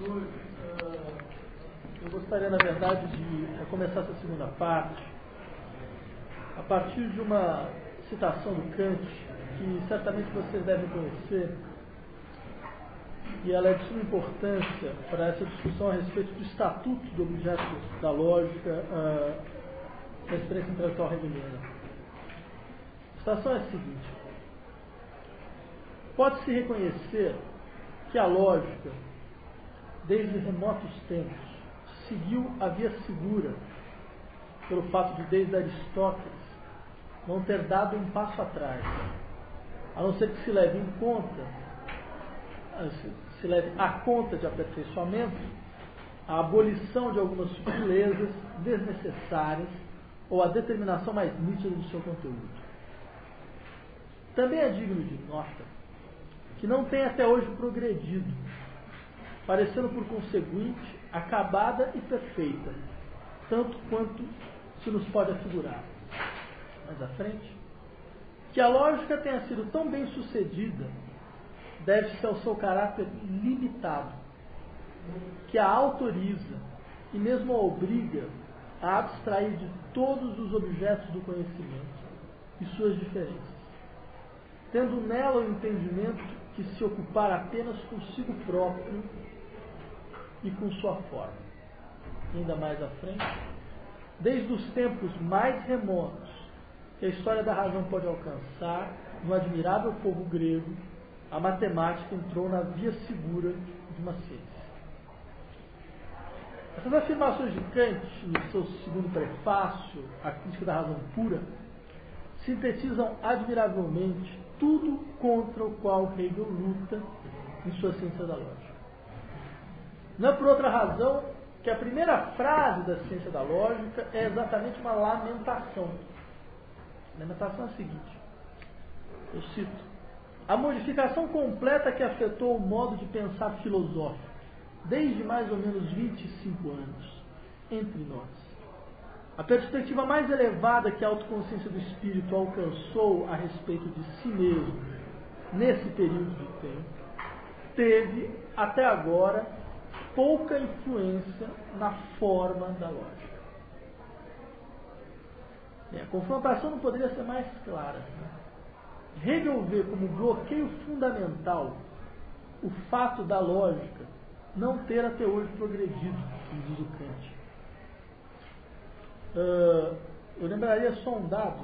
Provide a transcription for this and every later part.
hoje, eu gostaria, na verdade, de começar essa segunda parte a partir de uma citação do Kant, que certamente vocês devem conhecer, e ela é de suma importância para essa discussão a respeito do estatuto do objeto da lógica da experiência intelectual hegeliana. A citação é a seguinte: pode-se reconhecer que a lógica, desde remotos tempos, seguiu a via segura, pelo fato de, desde Aristóteles, não ter dado um passo atrás, a não ser que se leve em conta, se leve à conta de aperfeiçoamento, a abolição de algumas sutilezas desnecessárias ou a determinação mais nítida do seu conteúdo. Também é digno de nota que não tem até hoje progredido, parecendo por conseguinte acabada e perfeita, tanto quanto se nos pode afigurar. Mais à frente, que a lógica tenha sido tão bem sucedida deve-se ao seu caráter limitado, que a autoriza e mesmo a obriga a abstrair de todos os objetos do conhecimento e suas diferenças, tendo nela o entendimento que se ocupar apenas consigo próprio e com sua forma. E ainda mais à frente, desde os tempos mais remotos que a história da razão pode alcançar, no admirável povo grego, a matemática entrou na via segura de uma ciência. Essas afirmações de Kant, no seu segundo prefácio, A Crítica da Razão Pura, sintetizam admiravelmente tudo contra o qual Hegel luta em sua ciência da lógica. Não é por outra razão que a primeira frase da ciência da lógica é exatamente uma lamentação. A lamentação é a seguinte, eu cito: a modificação completa que afetou o modo de pensar filosófico, desde mais ou menos 25 anos, entre nós. A perspectiva mais elevada que a autoconsciência do espírito alcançou a respeito de si mesmo, nesse período de tempo, teve, até agora, pouca influência na forma da lógica. Bem, a confrontação não poderia ser mais clara. Hegel vê como bloqueio fundamental o fato da lógica não ter até hoje progredido, como diz o Kant. Eu lembraria só um dado,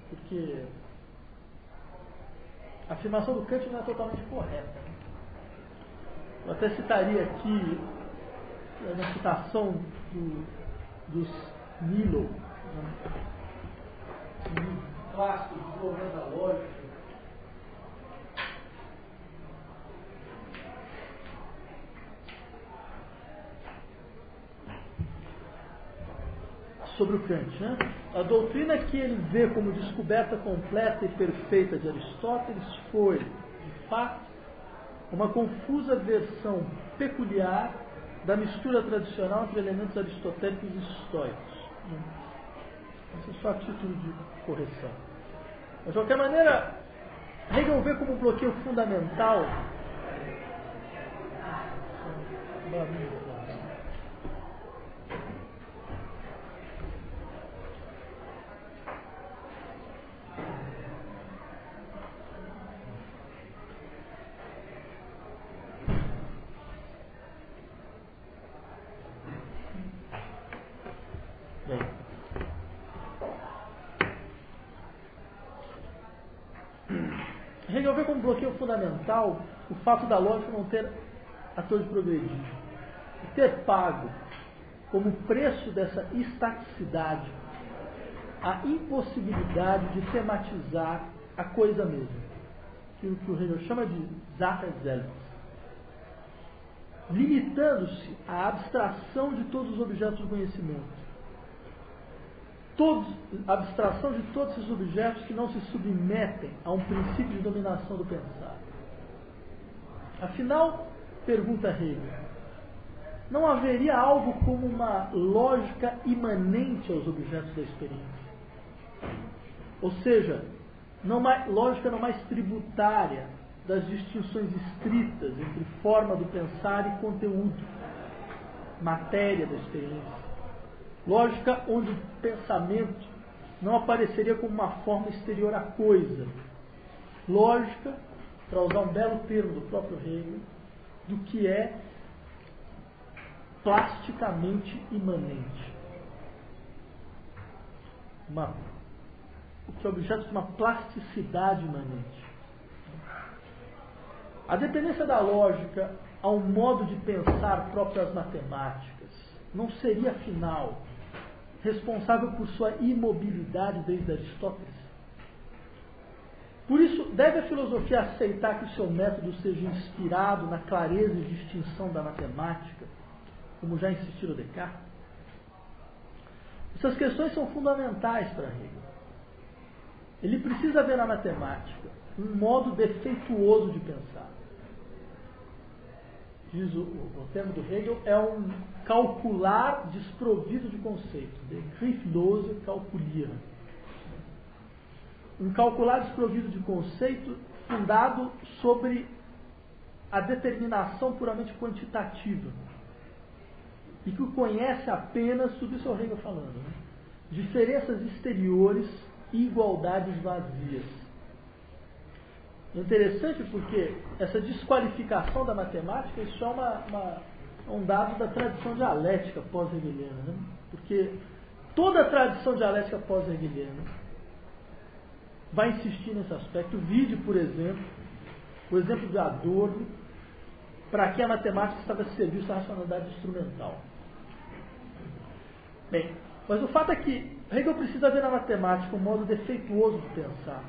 porque a afirmação do Kant não é totalmente correta. Eu até citaria aqui uma citação dos Nilo, um clássico do desenvolvimento da lógica, sobre o Kant. A doutrina que ele vê como descoberta completa e perfeita de Aristóteles foi, de fato, uma confusa versão peculiar da mistura tradicional entre elementos aristotélicos e estoicos. Isso é só a título de correção. Mas, de qualquer maneira, Hegel vê como bloqueio fundamental Hegel vê como bloqueio fundamental o fato da lógica não ter até hoje progredido e ter pago como preço dessa estaticidade a impossibilidade de tematizar a coisa mesma, aquilo que o Hegel chama de Sache selbst, limitando-se à abstração de todos os objetos do conhecimento. A abstração de todos esses objetos que não se submetem a um princípio de dominação do pensar. Afinal, pergunta Hegel, não haveria algo como uma lógica imanente aos objetos da experiência? Ou seja, lógica não mais tributária das distinções estritas entre forma do pensar e conteúdo, matéria da experiência. Lógica onde o pensamento não apareceria como uma forma exterior à coisa. Lógica, para usar um belo termo do próprio Hegel, do que é plasticamente imanente. O que é objeto de uma plasticidade imanente. A dependência da lógica ao modo de pensar próprio às matemáticas não seria, afinal, responsável por sua imobilidade desde Aristóteles? Por isso, deve a filosofia aceitar que o seu método seja inspirado na clareza e distinção da matemática, como já insistiu Descartes? Essas questões são fundamentais para Hegel. Ele precisa ver na matemática um modo defeituoso de pensar. Diz o termo do Hegel, é um calcular desprovido de conceito. Begrifflose calculieren. Um calcular desprovido de conceito fundado sobre a determinação puramente quantitativa. E que o conhece apenas, tudo isso é o Hegel falando, né? Diferenças exteriores e igualdades vazias. É interessante porque essa desqualificação da matemática, isso é um dado da tradição dialética pós-hegeliana, né? Porque toda a tradição dialética pós-hegeliana vai insistir nesse aspecto. Vide, por exemplo, o exemplo de Adorno, para que a matemática estava a serviço da racionalidade instrumental. Bem, mas o fato é que Hegel precisa ver na matemática um modo defeituoso de pensar,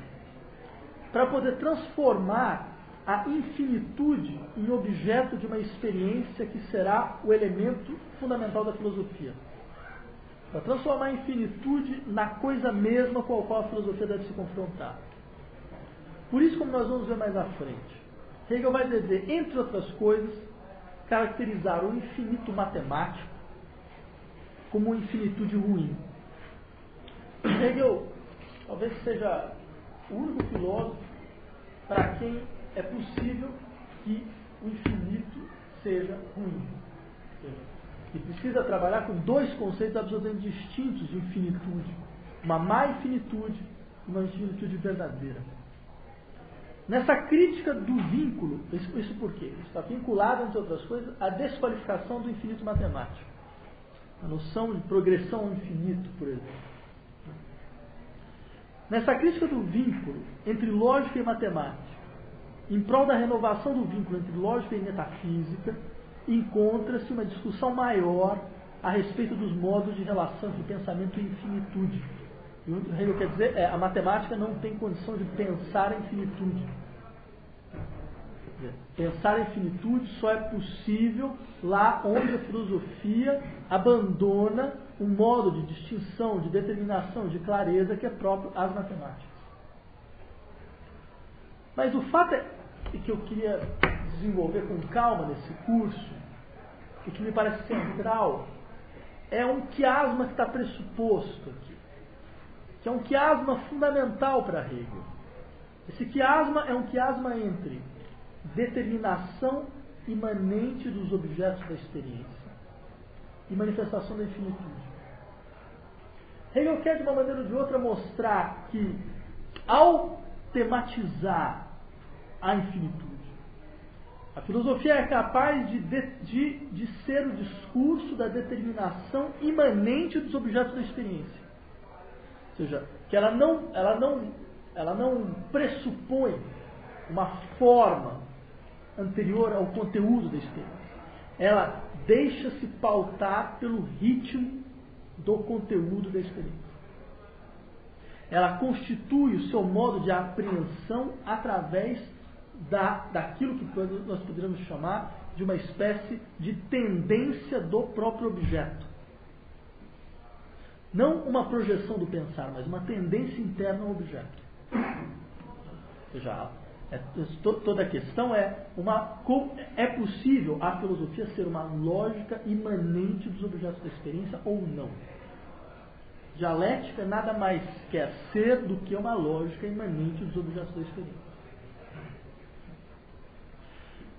para poder transformar a infinitude em objeto de uma experiência que será o elemento fundamental da filosofia. Para transformar a infinitude na coisa mesma com a qual a filosofia deve se confrontar. Por isso, como nós vamos ver mais à frente, Hegel vai dizer, entre outras coisas, caracterizar o infinito matemático como uma infinitude ruim. Hegel talvez seja o único filósofo para quem é possível que o infinito seja ruim. E precisa trabalhar com dois conceitos absolutamente distintos de infinitude. Uma má infinitude e uma infinitude verdadeira. Nessa crítica do vínculo, isso por quê? Isso está vinculado, entre outras coisas, à desqualificação do infinito matemático. A noção de progressão ao infinito, por exemplo. Nessa crítica do vínculo entre lógica e matemática, em prol da renovação do vínculo entre lógica e metafísica, encontra-se uma discussão maior a respeito dos modos de relação de pensamento e infinitude. E o que Hegel quer dizer é a matemática não tem condição de pensar a infinitude. Pensar a infinitude só é possível lá onde a filosofia abandona um modo de distinção, de determinação, de clareza que é próprio às matemáticas. Mas o fato é que eu queria desenvolver com calma nesse curso, e que me parece central, é um quiasma que está pressuposto aqui, que é um quiasma fundamental para Hegel. Esse quiasma é um quiasma entre determinação imanente dos objetos da experiência e manifestação da infinitude. Hegel quer, de uma maneira ou de outra, mostrar que, ao tematizar a infinitude, a filosofia é capaz de ser o discurso da determinação imanente dos objetos da experiência. Ou seja, que ela não pressupõe uma forma anterior ao conteúdo da experiência. Ela deixa-se pautar pelo ritmo do conteúdo da experiência. Ela constitui o seu modo de apreensão através daquilo que nós poderíamos chamar de uma espécie de tendência do próprio objeto. Não uma projeção do pensar, mas uma tendência interna ao objeto. Ou seja, toda a questão é possível a filosofia ser uma lógica imanente dos objetos da experiência ou não? Dialética nada mais quer ser do que uma lógica imanente dos objetos da experiência.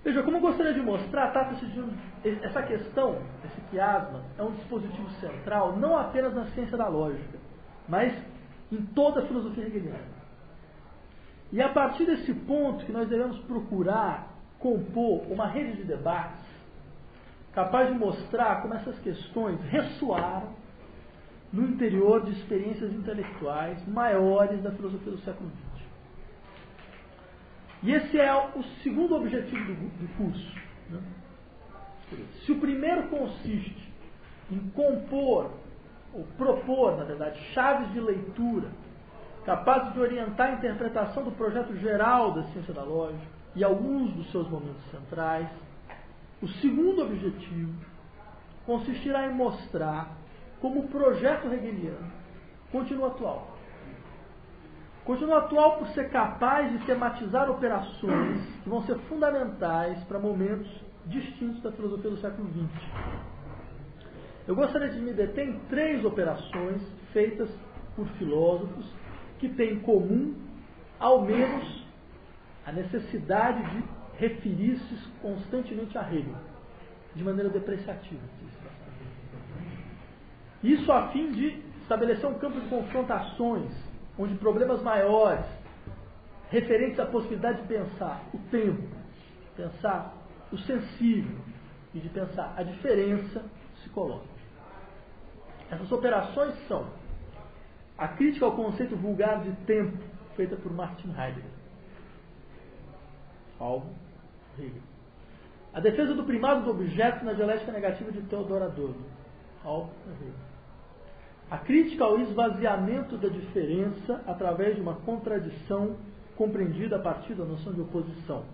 Veja, como eu gostaria de mostrar, trata-se de essa questão, esse quiasma, é um dispositivo central, não apenas na ciência da lógica, mas em toda a filosofia hegeliana. E a partir desse ponto que nós devemos procurar compor uma rede de debates capaz de mostrar como essas questões ressoaram no interior de experiências intelectuais maiores da filosofia do século XX. E esse é o segundo objetivo do curso. Né? Se o primeiro consiste em compor, ou propor, na verdade, chaves de leitura capazes de orientar a interpretação do projeto geral da ciência da lógica e alguns dos seus momentos centrais, o segundo objetivo consistirá em mostrar como o projeto hegeliano continua atual. Continua atual por ser capaz de tematizar operações que vão ser fundamentais para momentos distintos da filosofia do século XX. Eu gostaria de me deter em 3 operações feitas por filósofos que têm em comum, ao menos, a necessidade de referir-se constantemente a Hegel, de maneira depreciativa. Isso a fim de estabelecer um campo de confrontações, onde problemas maiores, referentes à possibilidade de pensar o tempo, pensar o sensível e de pensar a diferença, se colocam. Essas operações são a crítica ao conceito vulgar de tempo, feita por Martin Heidegger, Alvo Hegel. A defesa do primado do objeto na dialética negativa de Theodor Adorno, Alvo Hegel. A crítica ao esvaziamento da diferença através de uma contradição compreendida a partir da noção de oposição,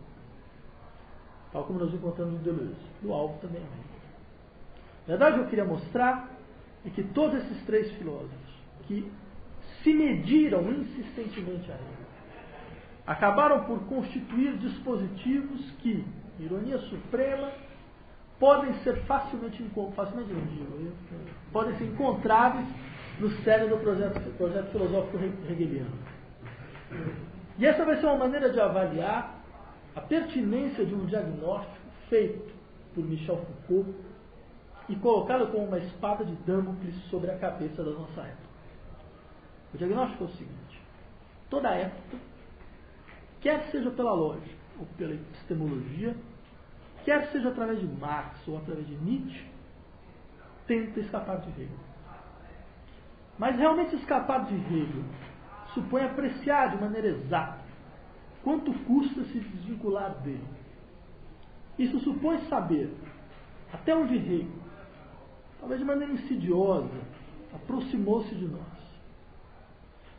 tal como nós encontramos no Deleuze, do Alvo também. Na verdade, eu queria mostrar é que todos esses 3 filósofos que se mediram insistentemente a ele, acabaram por constituir dispositivos que, ironia suprema, podem ser facilmente podem ser encontráveis no cerne do projeto filosófico hegeliano. E essa vai ser uma maneira de avaliar a pertinência de um diagnóstico feito por Michel Foucault e colocá-lo como uma espada de Damocles sobre a cabeça da nossa época. O diagnóstico é o seguinte: toda época, quer seja pela lógica ou pela epistemologia, quer seja através de Marx ou através de Nietzsche, tenta escapar de Hegel. Mas realmente escapar de Hegel supõe apreciar de maneira exata quanto custa se desvincular dele. Isso supõe saber até onde Hegel, talvez de maneira insidiosa, aproximou-se de nós.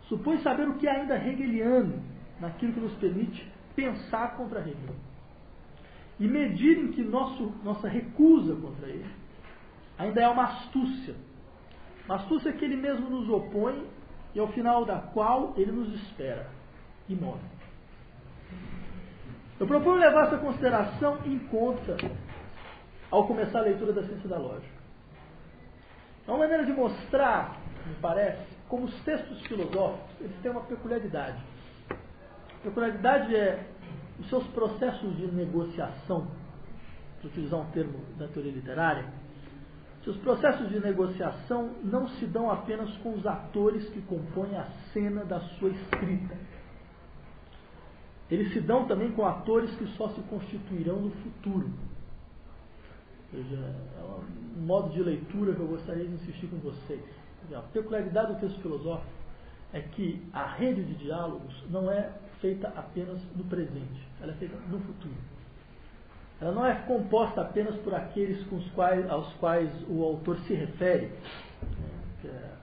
Supõe saber o que é ainda hegeliano naquilo que nos permite pensar contra Hegel. E medir em que nossa recusa contra ele ainda é uma astúcia. Uma astúcia que ele mesmo nos opõe e ao final da qual ele nos espera e morre. Eu proponho levar essa consideração em conta ao começar a leitura da ciência da lógica. É uma maneira de mostrar, me parece, como os textos filosóficos eles têm uma peculiaridade. A peculiaridade é os seus processos de negociação, para utilizar um termo da teoria literária. Seus processos de negociação não se dão apenas com os atores que compõem a cena da sua escrita. Eles se dão também com atores que só se constituirão no futuro. Ou seja, é um modo de leitura que eu gostaria de insistir com vocês. A peculiaridade do texto filosófico é que a rede de diálogos não é feita apenas no presente, ela é feita no futuro. Ela não é composta apenas por aqueles aos quais o autor se refere, que é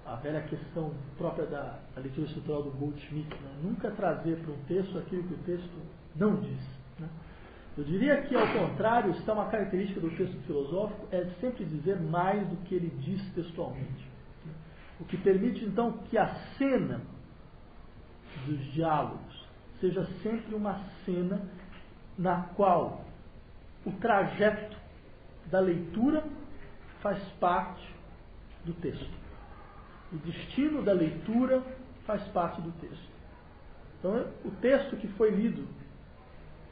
a velha questão própria da leitura estrutural do Goldschmidt, né? Nunca trazer para um texto aquilo que o texto não diz. Né? Eu diria que, ao contrário, está uma característica do texto filosófico é sempre dizer mais do que ele diz textualmente. O que permite, então, que a cena dos diálogos seja sempre uma cena na qual o trajeto da leitura faz parte do texto. O destino da leitura faz parte do texto. Então, o texto que foi lido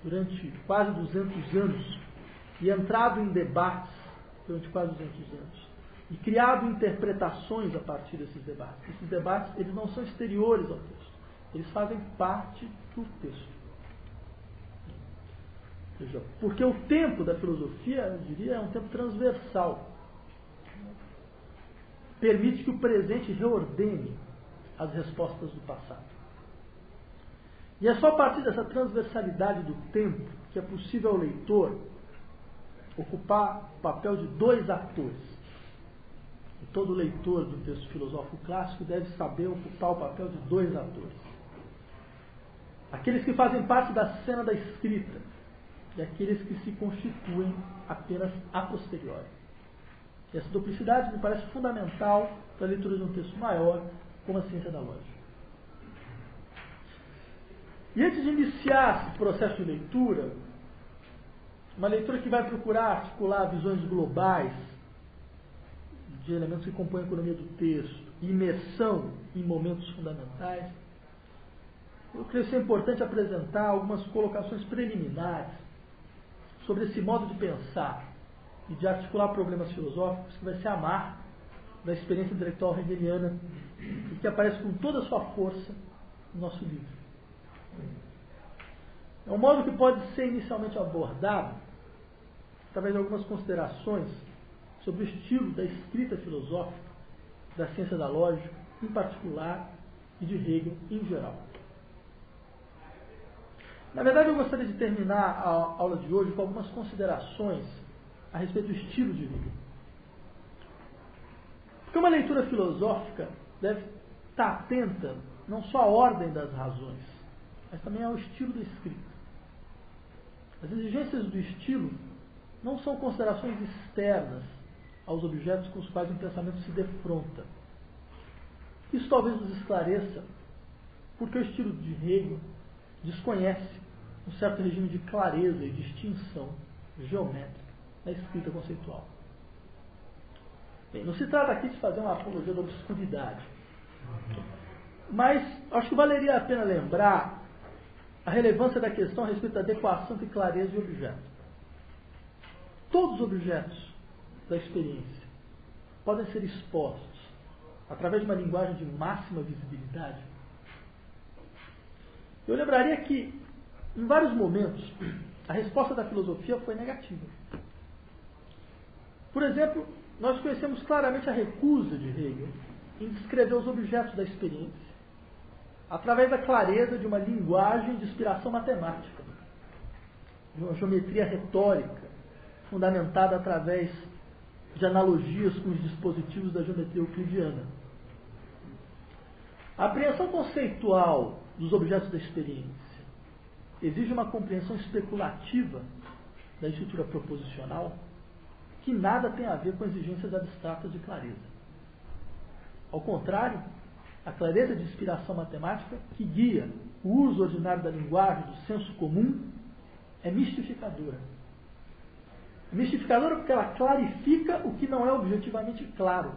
durante quase 200 anos e entrado em debates durante quase 200 anos e criado interpretações a partir desses debates. Esses debates, eles não são exteriores ao texto, eles fazem parte do texto. Porque o tempo da filosofia, eu diria, é um tempo transversal. Permite que o presente reordene as respostas do passado. E é só a partir dessa transversalidade do tempo que é possível ao leitor ocupar o papel de dois atores. E todo leitor do texto filosófico clássico deve saber ocupar o papel de dois atores. Aqueles que fazem parte da cena da escrita e aqueles que se constituem apenas a posteriori. E essa duplicidade me parece fundamental para a leitura de um texto maior, como a ciência da lógica. E antes de iniciar esse processo de leitura, uma leitura que vai procurar articular visões globais de elementos que compõem a economia do texto, imersão em momentos fundamentais, eu creio ser importante apresentar algumas colocações preliminares sobre esse modo de pensar e de articular problemas filosóficos que vai ser a marca da experiência intelectual hegeliana e que aparece com toda a sua força no nosso livro. É um modo que pode ser inicialmente abordado através de algumas considerações sobre o estilo da escrita filosófica, da ciência da lógica, em particular, e de Hegel em geral. Na verdade, eu gostaria de terminar a aula de hoje com algumas considerações a respeito do estilo de Hegel. Porque uma leitura filosófica deve estar atenta não só à ordem das razões, mas também ao estilo da escrita. As exigências do estilo não são considerações externas aos objetos com os quais um pensamento se defronta. Isso talvez nos esclareça porque o estilo de Hegel desconhece um certo regime de clareza e distinção geométrica na escrita conceitual. Bem, não se trata aqui de fazer uma apologia da obscuridade, mas acho que valeria a pena lembrar a relevância da questão a respeito da adequação entre clareza e objeto. Todos os objetos da experiência podem ser expostos através de uma linguagem de máxima visibilidade. Eu lembraria que, em vários momentos, a resposta da filosofia foi negativa. Por exemplo, nós conhecemos claramente a recusa de Hegel em descrever os objetos da experiência através da clareza de uma linguagem de inspiração matemática, de uma geometria retórica fundamentada através de analogias com os dispositivos da geometria euclidiana. A apreensão conceitual dos objetos da experiência exige uma compreensão especulativa da estrutura proposicional que nada tem a ver com exigências abstratas de clareza. Ao contrário, a clareza de inspiração matemática que guia o uso ordinário da linguagem, do senso comum, é mistificadora. É mistificadora porque ela clarifica o que não é objetivamente claro.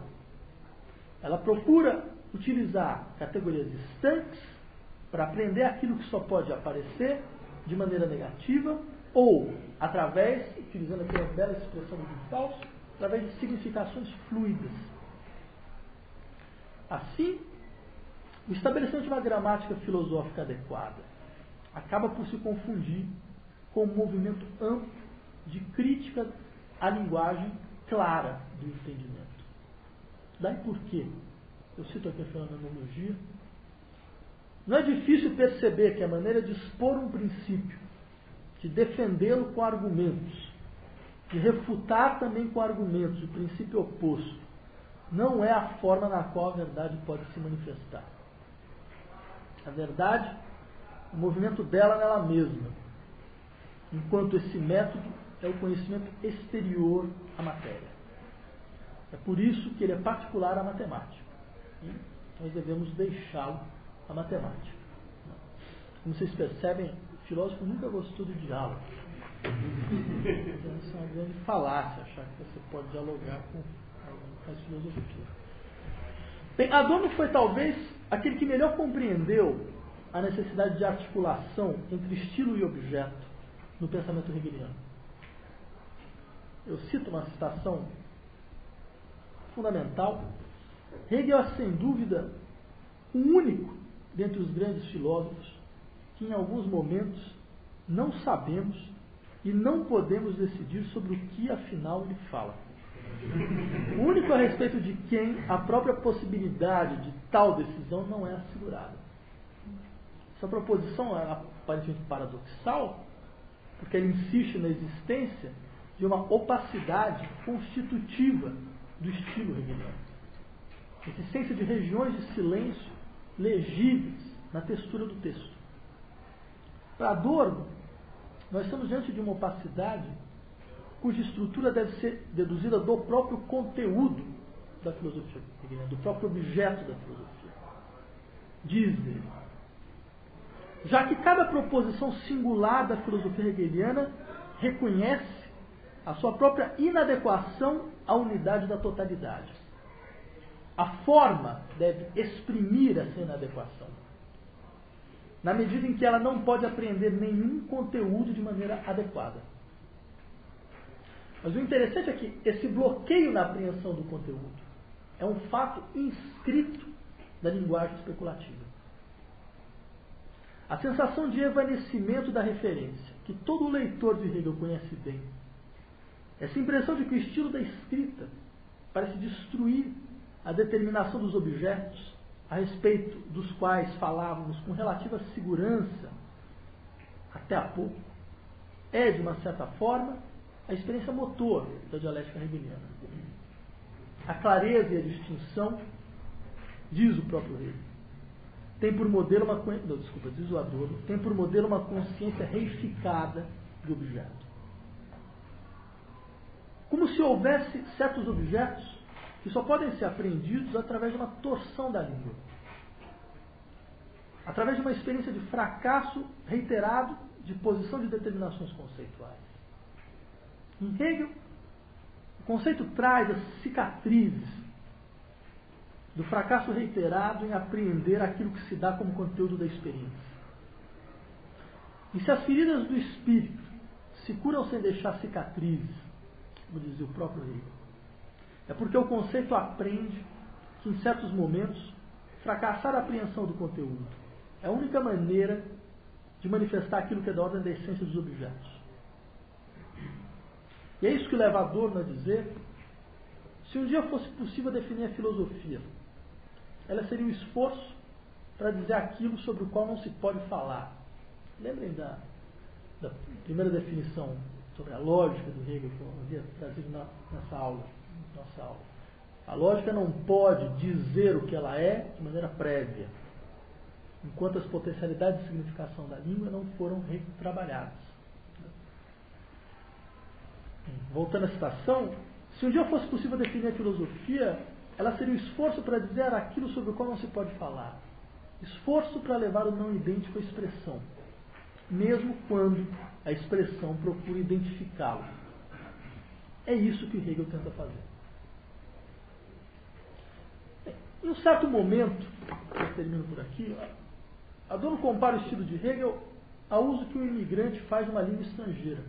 Ela procura utilizar categorias distantes para aprender aquilo que só pode aparecer de maneira negativa ou através, utilizando aquela bela expressão do Fausto, através de significações fluidas. Assim, o estabelecimento de uma gramática filosófica adequada acaba por se confundir com um movimento amplo de crítica à linguagem clara do entendimento. Daí por quê? Eu cito aqui a fenomenologia. Não é difícil perceber que a maneira de expor um princípio, de defendê-lo com argumentos, de refutar também com argumentos o princípio oposto, não é a forma na qual a verdade pode se manifestar. A verdade, o movimento dela nela mesma, enquanto esse método é o conhecimento exterior à matéria. É por isso que ele é particular à matemática. E nós devemos deixá-lo à matemática. Como vocês percebem, o filósofo nunca gostou de diálogo. Então, isso é uma grande falácia, achar que você pode dialogar com as filosofias. Bem, Adorno foi talvez aquele que melhor compreendeu a necessidade de articulação entre estilo e objeto no pensamento hegeliano. Eu cito uma citação fundamental. Hegel é, sem dúvida, o único dentre os grandes filósofos que, em alguns momentos, não sabemos e não podemos decidir sobre o que, afinal, ele fala. O único a respeito de quem a própria possibilidade de tal decisão não é assegurada. Essa proposição é aparentemente paradoxal, porque ela insiste na existência de uma opacidade constitutiva do estilo hegeliano. A existência de regiões de silêncio legíveis na textura do texto. Para Adorno, nós estamos diante de uma opacidade cuja estrutura deve ser deduzida do próprio conteúdo da filosofia hegeliana, do próprio objeto da filosofia. Diz ele, já que cada proposição singular da filosofia hegeliana reconhece a sua própria inadequação à unidade da totalidade. A forma deve exprimir essa inadequação, na medida em que ela não pode apreender nenhum conteúdo de maneira adequada. Mas o interessante é que esse bloqueio na apreensão do conteúdo é um fato inscrito da linguagem especulativa. A sensação de evanecimento da referência, que todo leitor de Hegel conhece bem, essa impressão de que o estilo da escrita parece destruir a determinação dos objetos a respeito dos quais falávamos com relativa segurança até há pouco, é, de uma certa forma, a experiência motor da dialética hegeliana. A clareza e a distinção, diz o próprio Hegel, tem por modelo diz o Adorno, tem por modelo uma consciência reificada do objeto. Como se houvesse certos objetos que só podem ser apreendidos através de uma torção da língua. Através de uma experiência de fracasso reiterado de posição de determinações conceituais. Em Hegel, o conceito traz as cicatrizes do fracasso reiterado em apreender aquilo que se dá como conteúdo da experiência. E se as feridas do espírito se curam sem deixar cicatrizes, como dizia o próprio Hegel, é porque o conceito aprende que, em certos momentos, fracassar a apreensão do conteúdo é a única maneira de manifestar aquilo que é da ordem da essência dos objetos. E é isso que leva Adorno a dizer: se um dia fosse possível definir a filosofia, ela seria um esforço para dizer aquilo sobre o qual não se pode falar. Lembrem da primeira definição sobre a lógica do Hegel que eu havia trazido nessa aula. Nossa aula. A lógica não pode dizer o que ela é de maneira prévia, enquanto as potencialidades de significação da língua não foram retrabalhadas. Voltando à citação, se um dia fosse possível definir a filosofia, ela seria um esforço para dizer aquilo sobre o qual não se pode falar. Esforço para levar o não idêntico à expressão, mesmo quando a expressão procura identificá-lo. É isso que Hegel tenta fazer. Em um certo momento, eu termino por aqui, Adorno compara o estilo de Hegel ao uso que o imigrante faz de uma língua estrangeira.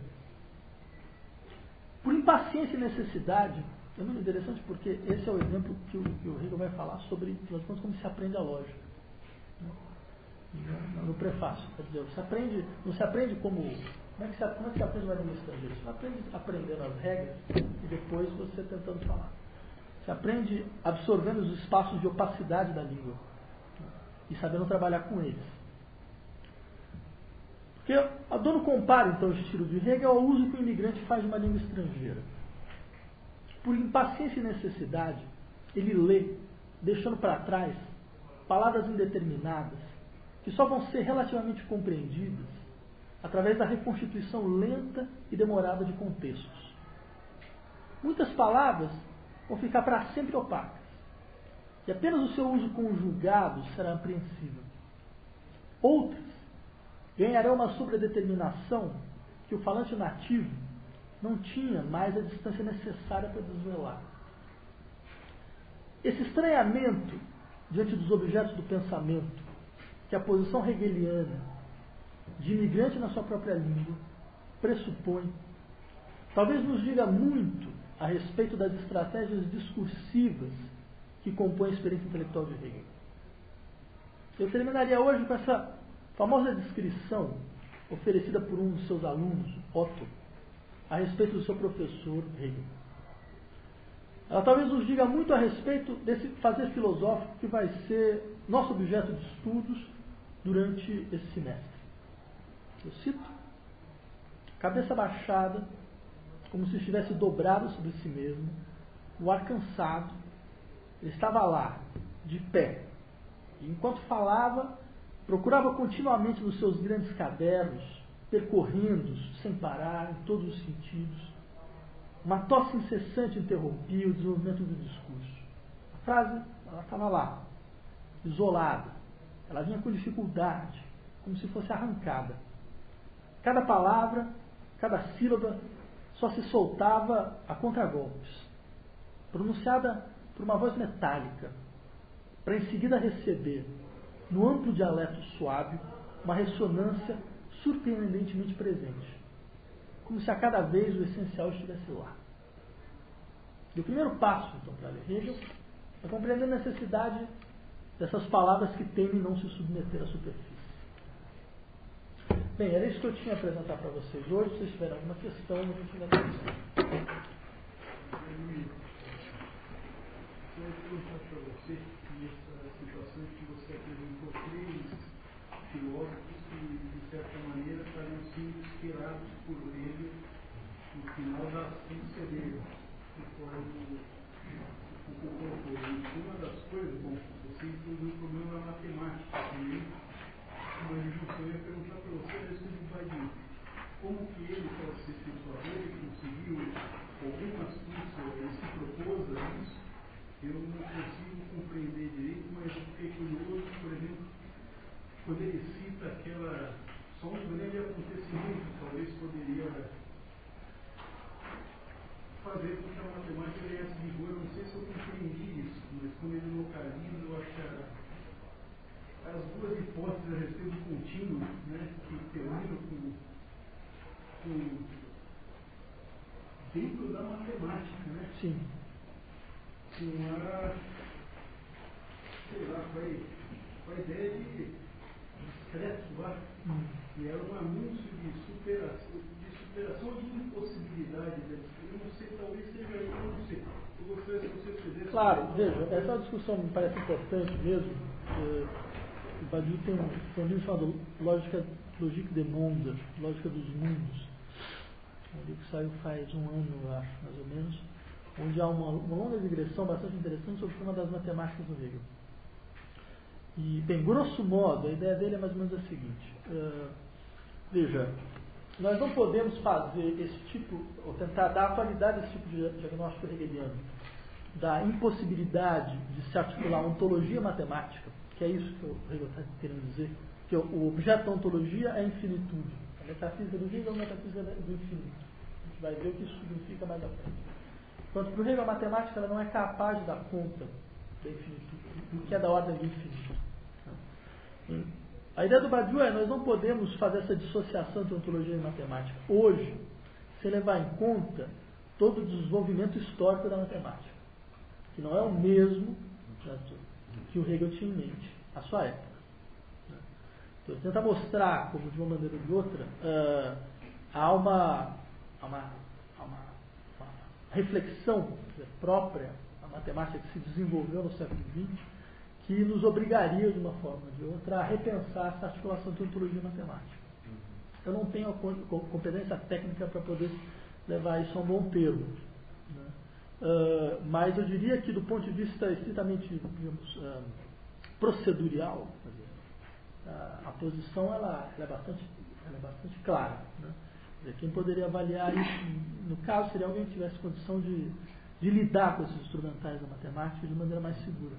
Por impaciência e necessidade, é muito interessante porque esse é o exemplo que o Hegel vai falar sobre como se aprende a lógica. No prefácio, quer dizer, não se aprende como é que se aprende uma língua estrangeira? Você aprende aprendendo as regras e depois você tentando falar. Você aprende absorvendo os espaços de opacidade da língua e sabendo trabalhar com eles. Porque Adorno compara então o estilo de Hegel ao uso que o imigrante faz de uma língua estrangeira. Por impaciência e necessidade, ele lê, deixando para trás palavras indeterminadas que só vão ser relativamente compreendidas através da reconstituição lenta e demorada de contextos. Muitas palavras vão ficar para sempre opacas, e apenas o seu uso conjugado será apreensível. Outras ganharão uma sobredeterminação que o falante nativo não tinha mais a distância necessária para desvelar. Esse estranhamento diante dos objetos do pensamento, que a posição hegeliana de imigrante na sua própria língua pressupõe, talvez nos diga muito a respeito das estratégias discursivas que compõem a experiência intelectual de Hegel. Eu terminaria hoje com essa famosa descrição oferecida por um dos seus alunos, Otto, a respeito do seu professor Hegel. Ela talvez nos diga muito a respeito desse fazer filosófico que vai ser nosso objeto de estudos durante esse semestre. Eu cito: cabeça baixada, como se estivesse dobrado sobre si mesmo, o ar cansado, ele estava lá, de pé, e enquanto falava, procurava continuamente nos seus grandes cadernos, percorrendo-os sem parar, em todos os sentidos. Uma tosse incessante interrompia o desenvolvimento do discurso. A frase, ela estava lá, isolada. Ela vinha com dificuldade, como se fosse arrancada. Cada palavra, cada sílaba só se soltava a contragolpes, pronunciada por uma voz metálica, para em seguida receber, no amplo dialeto suave, uma ressonância surpreendentemente presente, como se a cada vez o essencial estivesse lá. E o primeiro passo, então, para ler Hegel, é compreender a necessidade dessas palavras que temem não se submeter à superfície. Bem, era isso que eu tinha a apresentar para vocês hoje. Se vocês tiverem alguma questão, a gente vai discutir. Eu vou perguntar para você, nessa situação que você apresentou três filósofos que, de certa maneira, estariam sendo inspirados por ele no final da ciência dele, conforme o propôs. Uma das coisas, bom, você introduziu o problema da matemática também, mas eu ia perguntar para você a respeito do Badiou. Como que ele, para ser pessoador, ele conseguiu algumas coisas, ele se propôs a isso? Eu não consigo compreender direito, mas eu fiquei curioso, por exemplo, quando ele cita aquela, só um grande acontecimento, talvez poderia fazer com que a matemática viesse de boa. Eu não sei se eu compreendi isso, mas quando ele localiza, eu acho que as duas hipóteses a respeito do contínuo, né, que terminam com dentro da matemática, né? Sim. Uma, sei lá, com a ideia de discreto lá, e era um anúncio de superação de impossibilidade. Eu não sei, talvez seja aí, eu não sei. Eu gostaria que você fizesse. Claro, veja, essa discussão me parece importante mesmo. O Badiou tem um livro chamado Logique des Mondes, Lógica dos Mundos. Um livro que saiu faz um ano, eu acho, mais ou menos, onde há uma longa digressão bastante interessante sobre uma das matemáticas do Hegel. E, bem, grosso modo, a ideia dele é mais ou menos a seguinte. Veja, nós não podemos fazer esse tipo, ou tentar dar atualidade a esse tipo de diagnóstico hegeliano, da impossibilidade de se articular ontologia matemática, que é isso que o Hegel está querendo dizer, que o objeto da ontologia é a infinitude. A metafísica do Hegel é a metafísica do infinito. A gente vai ver o que isso significa mais à frente. Enquanto para o Hegel a matemática ela não é capaz de dar conta da infinitude, do que é da ordem do infinito. A ideia do Badiou é: nós não podemos fazer essa dissociação entre ontologia e matemática hoje, sem levar em conta todo o desenvolvimento histórico da matemática, que não é o mesmo que o Hegel tinha em mente, à sua época. Então, ele tenta mostrar como, de uma maneira ou de outra, há uma reflexão própria à matemática que se desenvolveu no século XX, que nos obrigaria, de uma forma ou de outra, a repensar essa articulação de ontologia e matemática. Eu não tenho a competência técnica para poder levar isso a um bom termo, né? Mas eu diria que, do ponto de vista estritamente, digamos, procedurial, a posição ela é bastante clara, né? Quem poderia avaliar isso, no caso, seria alguém que tivesse condição de lidar com esses instrumentais da matemática de maneira mais segura.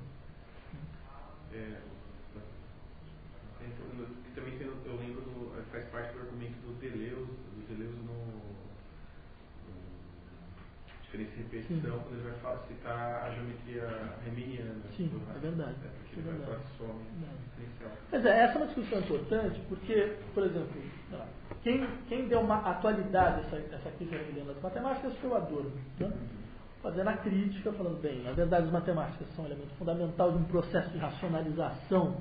Também eu lembro, faz parte do argumento do Deleuze no diferença e repetição, quando ele vai citar a geometria riemanniana. Sim, é verdade. Porque ele vai falar que some diferencial. Mas essa é uma discussão importante, porque, por exemplo, quem deu uma atualidade a essa crítica hegeliana das matemáticas foi o Adorno, né? Fazendo a crítica, falando, bem, na verdade as matemáticas são um elemento fundamental de um processo de racionalização,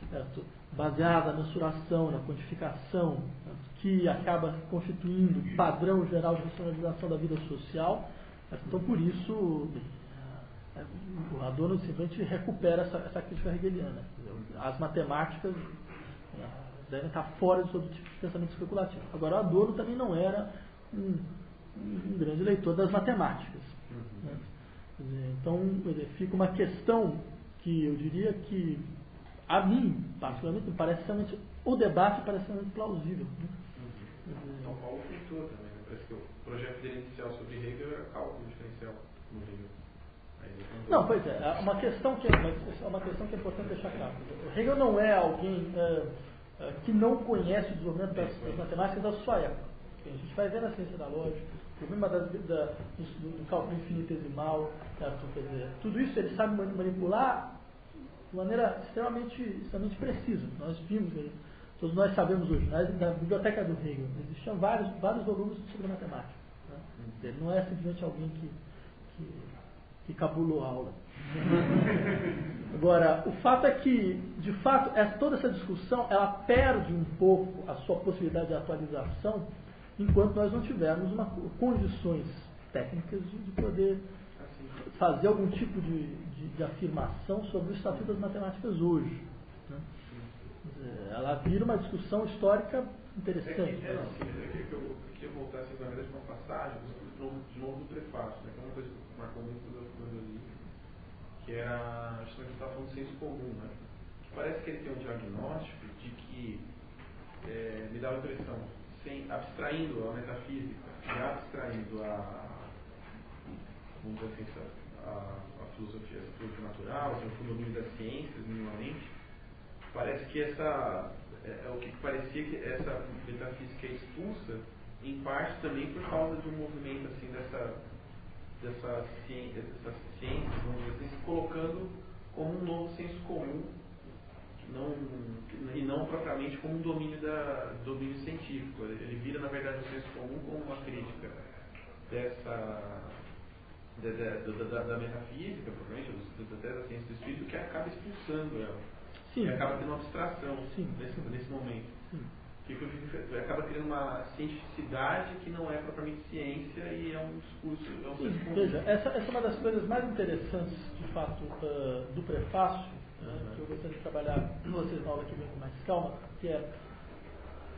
certo? Baseado na mensuração, na quantificação, certo? Que acaba constituindo o padrão geral de racionalização da vida social. Certo? Então, por isso, o Adorno simplesmente recupera essa crítica hegeliana. As matemáticas devem estar fora de todo tipo de pensamento especulativo. Agora, o Adorno também não era um grande leitor das matemáticas. Né? Então, fica uma questão que eu diria que, a mim, particularmente, me parece extremamente, o debate parece extremamente plausível. Né? São Paulo tentou também, né? Parece que o projeto dele inicial sobre Hegel era cálculo diferencial no Hegel. Não, pois é uma questão que é importante deixar claro. O Hegel não é alguém que não conhece o desenvolvimento das matemáticas da sua época. A gente vai ver na ciência da lógica, o problema do cálculo infinitesimal, quer dizer, tudo isso ele sabe manipular de maneira extremamente precisa. Nós vimos, todos nós sabemos hoje, na biblioteca do Hegel existiam vários volumes sobre matemática. Né? Ele não é simplesmente alguém que cabulou a aula. Agora, o fato é que, de fato, toda essa discussão, ela perde um pouco a sua possibilidade de atualização enquanto nós não tivermos condições técnicas de poder fazer algum tipo de afirmação sobre o estatuto das matemáticas hoje. Né? Ela vira uma discussão histórica interessante. Eu queria voltar assim, na verdade, para uma passagem, de novo do prefácio, né, que é uma coisa que marcou muito quando eu li, que era justamente estava falando do senso comum, né? Que parece que ele tem um diagnóstico de que me dá a impressão, abstraindo a metafísica e abstraindo vamos dizer assim, a filosofia natural, o domínio das ciências, minimamente, parece que o que parecia que essa metafísica é expulsa, em parte também por causa de um movimento assim dessas ciências, vamos dizer assim, se colocando como um novo senso comum, e não propriamente como um domínio científico. Ele vira, na verdade, o senso comum como uma crítica da metafísica, provavelmente, até da ciência do espírito, que acaba expulsando ela. Sim. E acaba tendo uma abstração nesse momento. Sim. Que acaba criando uma cientificidade que não é propriamente ciência e é um discurso. Veja, essa é uma das coisas mais interessantes, de fato, do prefácio, que eu gostaria de trabalhar com vocês na aula que vem com mais calma, que é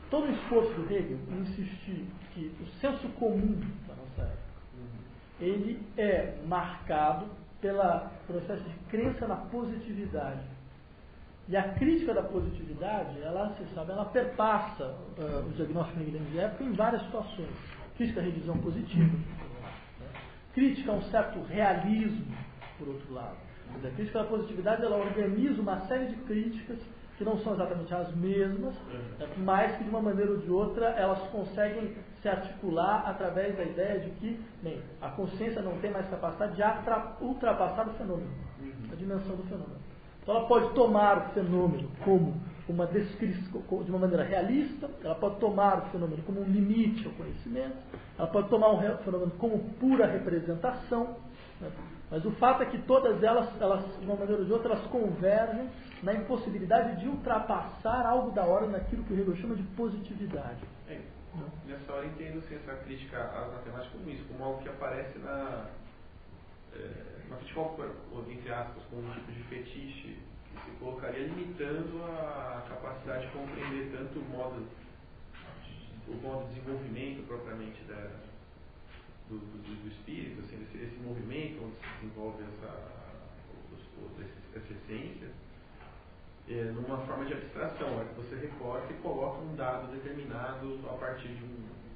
todo o esforço do Hegel em insistir que o senso comum da nossa época, ele é marcado pelo processo de crença na positividade. E a crítica da positividade, ela perpassa o diagnóstico hegeliano de época em várias situações. Crítica à revisão positiva, né? Crítica a um certo realismo, por outro lado. A crítica da positividade, ela organiza uma série de críticas que não são exatamente as mesmas, mas que de uma maneira ou de outra elas conseguem se articular através da ideia de que a consciência não tem mais capacidade de ultrapassar o fenômeno, a dimensão do fenômeno. Então ela pode tomar o fenômeno como uma descrição, de uma maneira realista, ela pode tomar o fenômeno como um limite ao conhecimento, ela pode tomar o fenômeno como pura representação, né? Mas o fato é que todas elas, de uma maneira ou de outra, elas convergem na impossibilidade de ultrapassar algo da ordem naquilo que o Hegel chama de positividade. Nessa hora eu entendo assim, essa crítica às matemáticas como isso, como algo que aparece uma crítica, entre aspas, como um tipo de fetiche que se colocaria limitando a capacidade de compreender tanto o modo de desenvolvimento propriamente do espírito, assim, esse movimento onde se desenvolve essa essência, numa forma de abstração, que você recorta e coloca um dado determinado a partir de